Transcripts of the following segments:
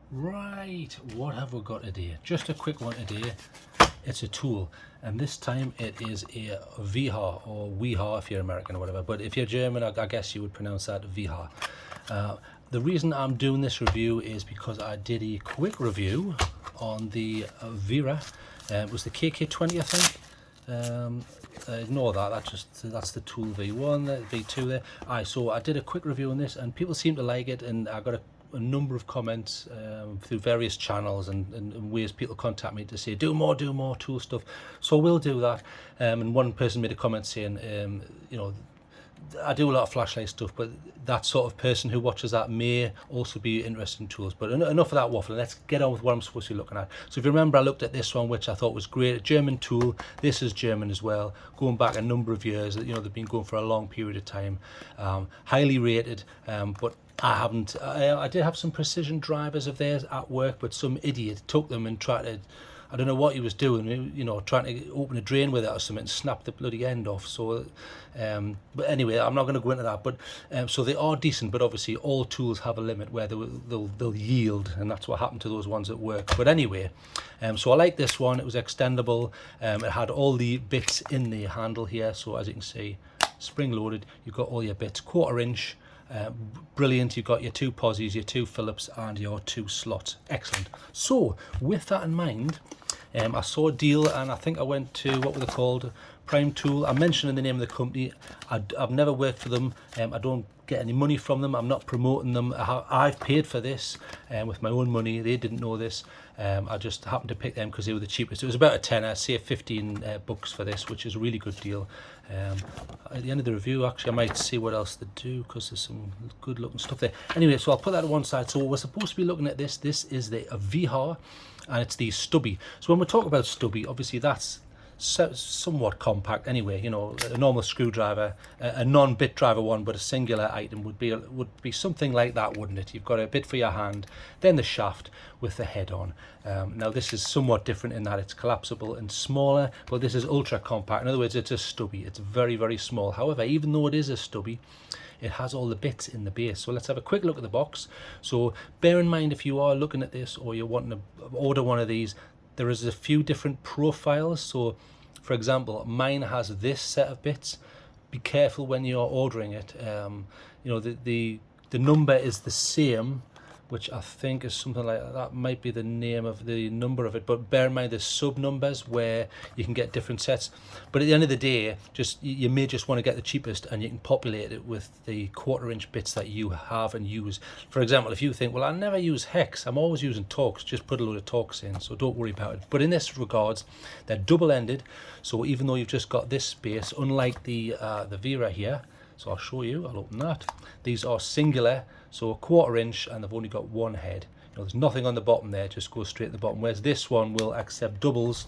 Right, what have we got today? Just a quick one today. It's a tool, and this time it is a Wiha, or Wiha if you're American or whatever, but if you're German, I guess you would pronounce that Wiha. The reason I'm doing this review is because I did a quick review on the Wera. It was the KK20, I think. Ignore that, that's the tool V1, the V2 there. So I did a quick review on this, and people seem to like it, and I got a number of comments through various channels and ways people contact me to say do more tool stuff, so we'll do that. And one person made a comment saying, you know, I do a lot of flashlight stuff, but that sort of person who watches that may also be interested in tools. But enough of that waffle, let's get on with what I'm supposed to be looking at. So if you remember, I looked at this one, which I thought was great, a German tool. This is German as well, going back a number of years. You know, they've been going for a long period of time. Highly rated, but I did have some precision drivers of theirs at work, but some idiot took them and tried to, I don't know what he was doing, you know, trying to open a drain with it or something and snap the bloody end off. So, but anyway, I'm not going to go into that. But so they are decent, but obviously all tools have a limit where they'll yield, and that's what happened to those ones at work. But anyway, so I like this one. It was extendable. It had all the bits in the handle here. So as you can see, spring loaded. You've got all your bits, 1/4 inch. Brilliant. You've got your 2 posies, your 2 Phillips, and your 2 slots. Excellent. So with that in mind, I saw a deal, and I think I went to, what were they called, Prime Tool. I'm mentioning the name of the company. I've never worked for them. I don't get any money from them. I'm not promoting them. I've paid for this with my own money. They didn't know this. I just happened to pick them because they were the cheapest. It was about a tenner, say 15 bucks for this, which is a really good deal. At the end of the review, actually, I might see what else they do, because there's some good looking stuff there. Anyway, so I'll put that to one side. So we're supposed to be looking at this. This is the Wiha, and it's the Stubby. So when we talk about Stubby, obviously that's somewhat compact anyway. You know, a normal screwdriver, a non-bit driver one, but a singular item would be something like that, wouldn't it? You've got a bit for your hand, then the shaft with the head on. Now this is somewhat different in that it's collapsible and smaller, but this is ultra compact. In other words, it's a Stubby. It's very, very small. However, even though it is a Stubby, it has all the bits in the base. So let's have a quick look at the box. So bear in mind, if you are looking at this or you're wanting to order one of these, there is a few different profiles. So for example, mine has this set of bits. Be careful when you're ordering it. You know, the number is the same, which I think is something like that might be the name of the number of it, but bear in mind there's sub numbers where you can get different sets. But at the end of the day, you may just want to get the cheapest, and you can populate it with the 1/4 inch bits that you have and use. For example, if you think, well, I never use hex, I'm always using Torx, just put a load of Torx in, so don't worry about it. But in this regards, they're double ended, so even though you've just got this space, unlike the Wera here, so I'll show you, I'll open that. These are singular, so 1/4 inch, and they've only got one head. You know, there's nothing on the bottom there, just goes straight to the bottom, whereas this one will accept doubles.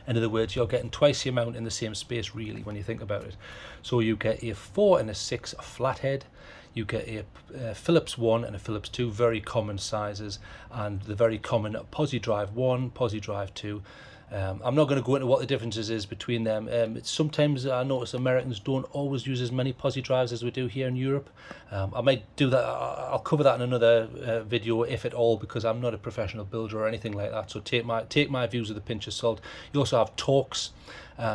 In other words, you're getting twice the amount in the same space, really, when you think about it. So you get a 4 and a 6 flathead. You get a Phillips 1 and a Phillips 2, very common sizes, and the very common Posi Drive 1, Posi Drive 2. I'm not going to go into what the differences is between them. Sometimes I notice Americans don't always use as many Posi drives as we do here in Europe. I might do that. I'll cover that in another video, if at all, because I'm not a professional builder or anything like that. So take my views with a pinch of salt. You also have Torx.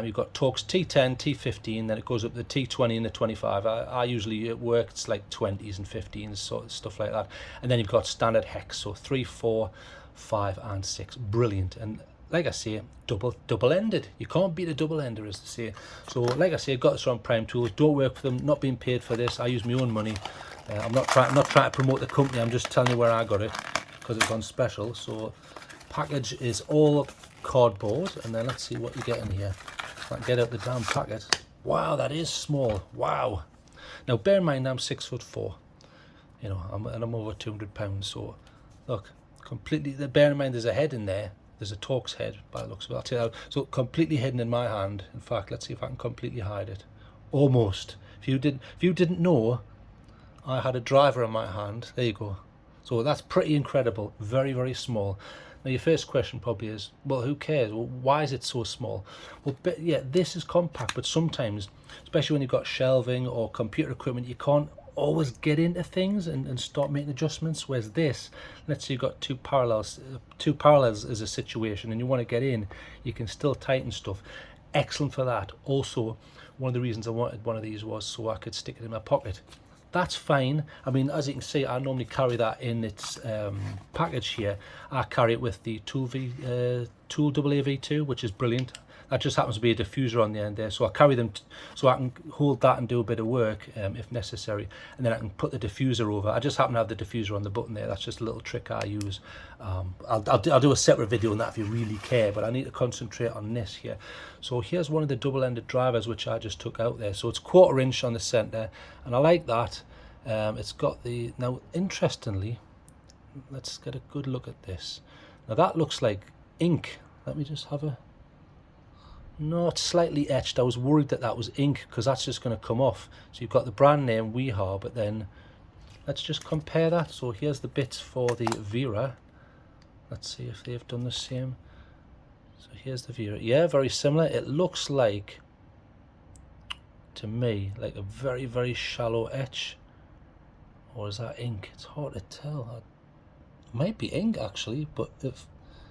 You've got Torx T10, T15, then it goes up to the T20 and the 25. I usually at work it's like 20s and 15s, sort of stuff like that. And then you've got standard hex, so 3, 4, 5, and 6. Brilliant. And like I say, double-ended. You can't beat a double-ender, as they say. So, like I say, I got this from Prime Tools. Don't work for them. Not being paid for this. I use my own money. I'm not trying to promote the company. I'm just telling you where I got it because it's on special. So, package is all cardboard, and then let's see what you get in here. If I can get out the damn packet. Wow, that is small. Wow. Now, bear in mind, I'm 6'4". You know, I'm over 200 pounds. So, look, completely. Bear in mind, there's a head in there. There's a Torx head by the looks of it. I'll tell you that. So completely hidden in my hand. In fact, let's see if I can completely hide it. Almost. If you didn't know, I had a driver in my hand. There you go. So that's pretty incredible. Very, very small. Now your first question probably is, well, who cares? Well, why is it so small? Well, yeah, this is compact, but sometimes, especially when you've got shelving or computer equipment, you can't always get into things and start making adjustments. Whereas this, let's say you've got two parallels as a situation and you want to get in, you can still tighten stuff. Excellent for that. Also, one of the reasons I wanted one of these was so I could stick it in my pocket. That's fine. I mean, as you can see, I normally carry that in its package here. I carry it with the Tool AV2, which is brilliant. That just happens to be a diffuser on the end there, so I carry them so I can hold that and do a bit of work if necessary, and then I can put the diffuser over. I just happen to have the diffuser on the button there. That's just a little trick I use. I'll do a separate video on that if you really care, but I need to concentrate on this here. So here's one of the double-ended drivers which I just took out there. So it's 1/4 inch on the center, and I like that. It's got the, now interestingly, let's get a good look at this. Now that looks like ink. Let me just have a, no, it's slightly etched. I was worried that that was ink because that's just going to come off. So you've got the brand name Wiha, but then let's just compare that. So here's the bits for the Wera. Let's see if they've done the same. So here's the Wera. Yeah, very similar. It looks like, to me, like a very, very shallow etch. Or is that ink? It's hard to tell. It might be ink actually, but if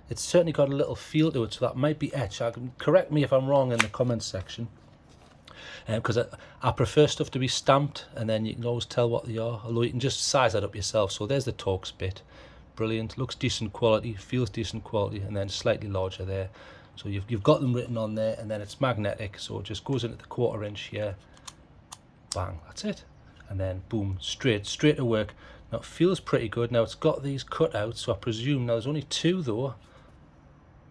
it's certainly got a little feel to it, so that might be etch. Correct me if I'm wrong in the comments section, because I prefer stuff to be stamped, and then you can always tell what they are, although you can just size that up yourself. So there's the Torx bit, brilliant, looks decent quality, feels decent quality, and then slightly larger there. So you've got them written on there, and then it's magnetic, so it just goes into the 1/4 inch here, bang, that's it, and then boom, straight to work. Now it feels pretty good. Now it's got these cutouts, so I presume, now there's only 2 though.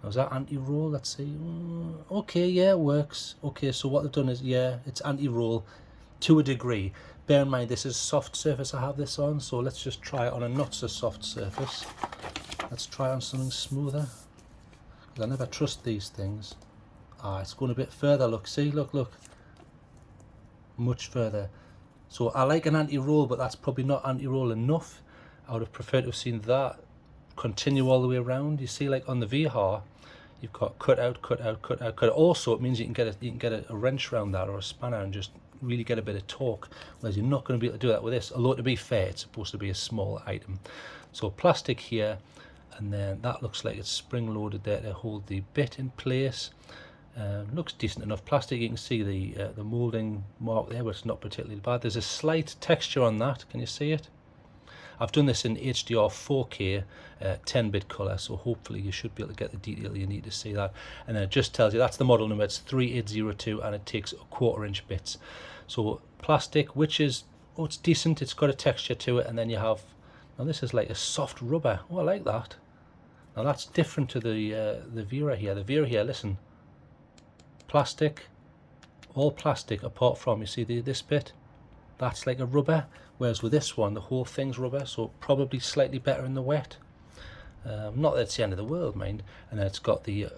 Now is that anti-roll? Let's see. Okay, yeah, it works. Okay, so what they've done is, yeah, it's anti-roll to a degree. Bear in mind, this is soft surface I have this on, so let's just try it on a not so soft surface. Let's try on something smoother, because I never trust these things. Ah, it's going a bit further, look, see, look. Much further. So I like an anti-roll, but that's probably not anti-roll enough. I would have preferred to have seen that continue all the way around. You see, like on the Wiha, you've got cut out. Also, it means you can get a wrench around that or a spanner and just really get a bit of torque, whereas you're not going to be able to do that with this. Although, to be fair, it's supposed to be a small item. So plastic here, and then that looks like it's spring loaded there to hold the bit in place. Looks decent enough. Plastic, you can see the molding mark there, but it's not particularly bad. There's a slight texture on that. Can you see it? I've done this in HDR 4K 10-bit color, so hopefully you should be able to get the detail you need to see that. And then it just tells you that's the model number. It's 3802, and it takes 1/4 inch bits. So plastic, which is, oh, it's decent. It's got a texture to it, and then you have, now this is like a soft rubber. Oh, I like that. Now that's different to the Wera here. The Wera here, listen, plastic, all plastic apart from, you see this bit, that's like a rubber, whereas with this one the whole thing's rubber, so probably slightly better in the wet. Not that it's the end of the world, mind. And then it's got the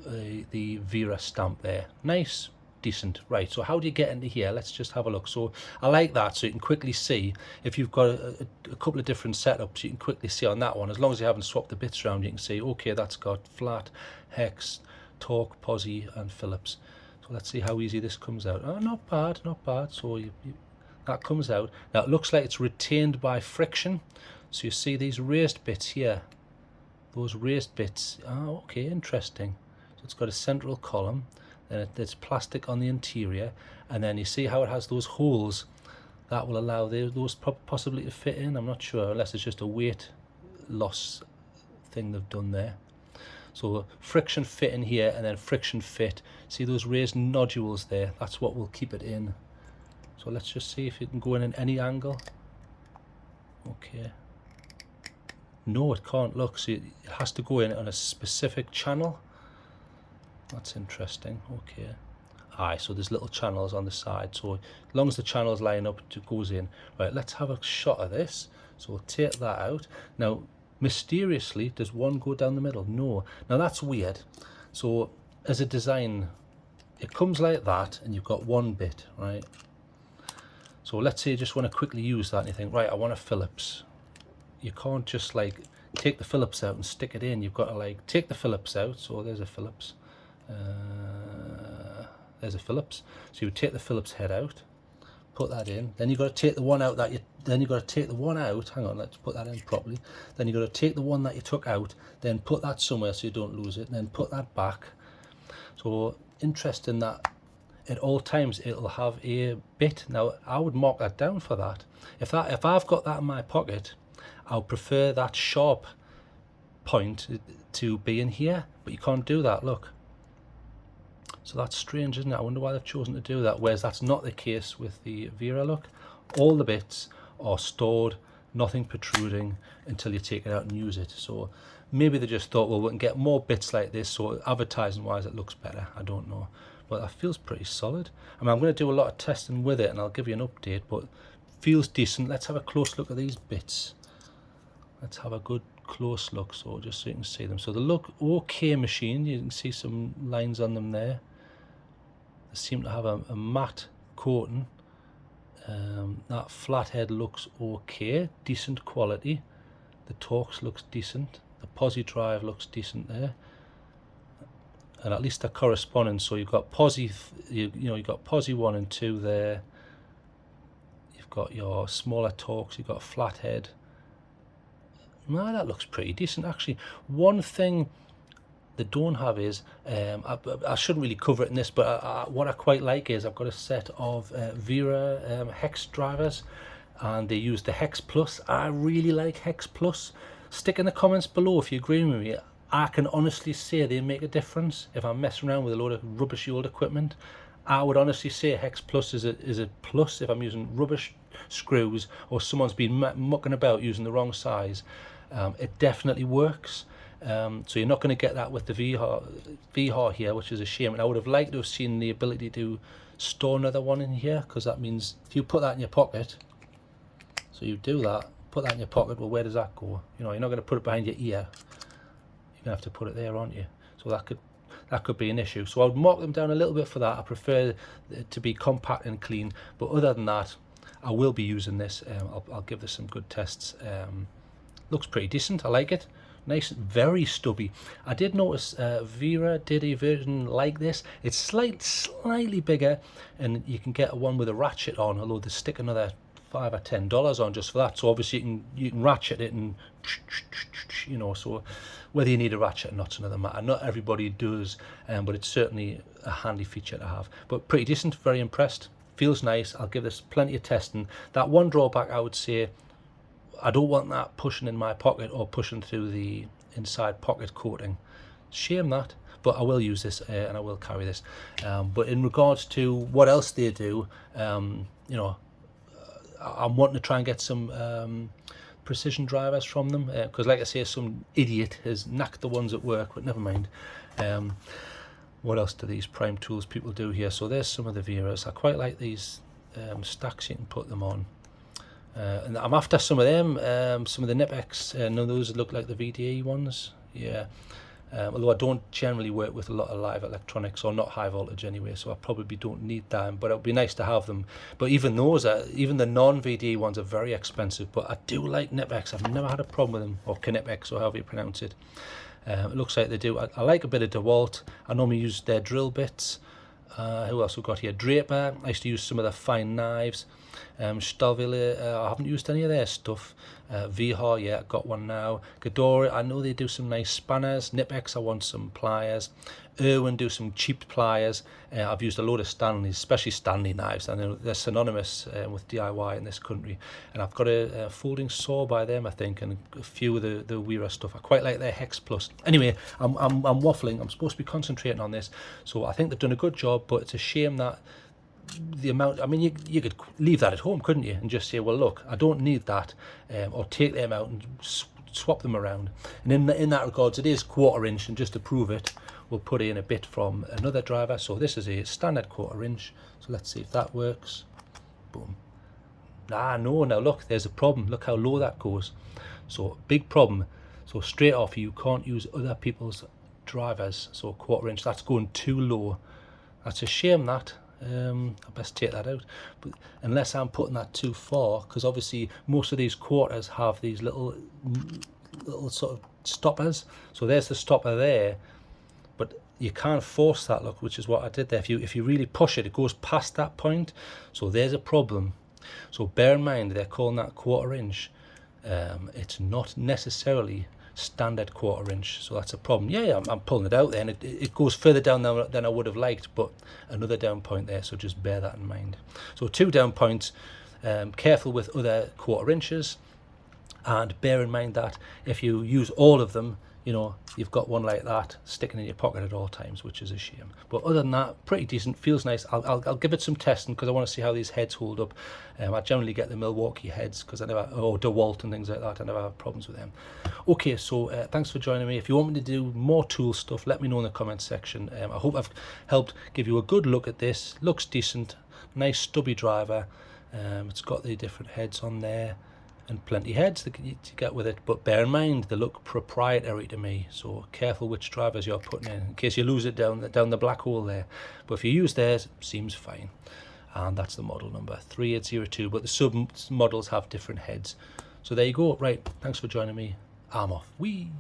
Wera stamp there. Nice, decent. Right, so how do you get into here? Let's just have a look. So I like that, so you can quickly see if you've got a couple of different setups. You can quickly see on that one, as long as you haven't swapped the bits around, you can see, okay, that's got flat, hex, torque, posi, and Phillips. So let's see how easy this comes out. Oh, not bad, not bad. So that comes out. Now it looks like it's retained by friction. So you see these raised bits here, those raised bits. Oh, okay, interesting. So it's got a central column, then there's plastic on the interior, and then you see how it has those holes that will allow those possibly to fit in. I'm not sure, unless it's just a weight loss thing they've done there. So friction fit in here, and then friction fit. See those raised nodules there? That's what will keep it in. So let's just see if it can go in at any angle. Okay. No, it can't. Look, see, it has to go in on a specific channel. That's interesting. Okay. Aye, so there's little channels on the side. So as long as the channels line up, it goes in. Right, let's have a shot of this. So we'll take that out. Now, mysteriously, does one go down the middle? No. Now that's weird. So as a design, it comes like that, and you've got one bit, right? So let's say you just want to quickly use that, and you think, right, I want a Phillips. You can't just like take the Phillips out and stick it in. You've got to like take the Phillips out. So there's a Phillips. There's a Phillips. So you would take the Phillips head out, put that in. Then you've got to take the one out that you, then you've got to take the one out, hang on, let's put that in properly. Then you've got to take the one that you took out, then put that somewhere so you don't lose it, and then put that back. So interesting that at all times it'll have a bit. Now I would mark that down for that. If I've got that in my pocket, I'll prefer that sharp point to be in here, but you can't do that, look. So that's strange, isn't it? I wonder why they've chosen to do that, whereas that's not the case with the Wera. Look, all the bits are stored, nothing protruding until you take it out and use it. So maybe they just thought, well, we can get more bits like this, so advertising wise it looks better. I don't know, but that feels pretty solid. I mean, I'm going to do a lot of testing with it and I'll give you an update, but feels decent. Let's have a close look at these bits. Let's have a good close look, so just so you can see them. So they look okay machined. You can see some lines on them there. They seem to have a matte coating. That flathead looks okay, decent quality. The Torx looks decent. The posi drive looks decent there, and at least they're corresponding. So you've got posi, you've got posi 1 and 2 there. You've got your smaller Torx. You've got a flathead. No, that looks pretty decent actually. One thing they don't have is, I shouldn't really cover it in this, but what I quite like is I've got a set of Wera hex drivers, and they use the Hex Plus. I really like Hex Plus. Stick in the comments below if you agree with me. I can honestly say they make a difference. If I'm messing around with a load of rubbishy old equipment, I would honestly say Hex Plus is a plus. If I'm using rubbish screws or someone's been mucking about using the wrong size, it definitely works. So you're not going to get that with the Wiha here, which is a shame. And I would have liked to have seen the ability to store another one in here, because that means if you put that in your pocket, so you do that, put that in your pocket, well, where does that go? You know, you're not going to put it behind your ear. You're going to have to put it there, aren't you? So that could be an issue. So I would mark them down a little bit for that. I prefer it to be compact and clean, but other than that, I will be using this. I'll give this some good tests. Looks pretty decent. I like it. Nice, very stubby. I did notice Wera did a version like this. It's slightly bigger, and you can get one with a ratchet on, although they stick another $5 or $10 on just for that. So obviously you can ratchet it, and you know, so whether you need a ratchet or not's another matter. Not everybody does, but it's certainly a handy feature to have. But pretty decent, very impressed. Feels nice. I'll give this plenty of testing. That one drawback I would say, I don't want that pushing in my pocket or pushing through the inside pocket coating. Shame that, but I will use this and I will carry this. But in regards to what else they do, you know, I'm wanting to try and get some precision drivers from them, because like I say, some idiot has knacked the ones at work, but never mind. What else do these prime tools people do here? So there's some of the Weras. I quite like these stacks you can put them on. And I'm after some of them, some of the Nipex. No, those look like the VDE ones. Yeah. Although I don't generally work with a lot of live electronics, or not high voltage anyway, so I probably don't need them, but it would be nice to have them. But even those, even the non-VDE ones are very expensive, but I do like Nipex. I've never had a problem with them, or Knipex, or however you pronounce it. It looks like they do. I like a bit of DeWalt. I normally use their drill bits. Who else we've got here? Draper. I used to use some of their fine knives. Stubby, I haven't used any of their stuff. Wiha, yeah, got one now. Ghidorah, I know they do some nice spanners. Nipex, I want some pliers. Irwin do some cheap pliers. I've used a load of Stanleys, especially Stanley knives. I know they're synonymous with DIY in this country. And I've got a folding saw by them, I think, and a few of the Wera stuff. I quite like their Hex Plus. Anyway, I'm waffling. I'm supposed to be concentrating on this. So I think they've done a good job, but it's a shame that the amount, I mean, you could leave that at home, couldn't you, and just say, well, look, I don't need that, or take them out and swap them around. And in that regards, it is 1/4 inch, and just to prove it, we'll put in a bit from another driver. So this is a standard 1/4 inch, so let's see if that works. Boom. No, now look, there's a problem. Look how low that goes. So big problem. So straight off, you can't use other people's drivers. So 1/4 inch, that's going too low. That's a shame, that. I best take that out, but unless I'm putting that too far, because obviously most of these quarters have these little sort of stoppers. So there's the stopper there, but you can't force that look, which is what I did there. If you really push it, it goes past that point. So there's a problem. So bear in mind, they're calling that 1/4 inch. It's not necessarily standard 1/4 inch, so that's a problem. Yeah, I'm pulling it out there, and it goes further down than I would have liked, but another down point there, so just bear that in mind. So 2 down points. Careful with other 1/4 inches, and bear in mind that if you use all of them, you know, you've got one like that sticking in your pocket at all times, which is a shame. But other than that, pretty decent, feels nice. I'll give it some testing because I want to see how these heads hold up. I generally get the Milwaukee heads because I never, or DeWalt and things like that, I never have problems with them. Okay, so thanks for joining me. If you want me to do more tool stuff, let me know in the comments section. I hope I've helped give you a good look at this. Looks decent, nice stubby driver. It's got the different heads on there, and plenty heads to get with it, but bear in mind they look proprietary to me, so careful which drivers you're putting in case you lose it down the black hole there. But if you use theirs, seems fine. And that's the model number 3802, but the sub models have different heads. So there you go. Right, thanks for joining me. I'm off. Whee!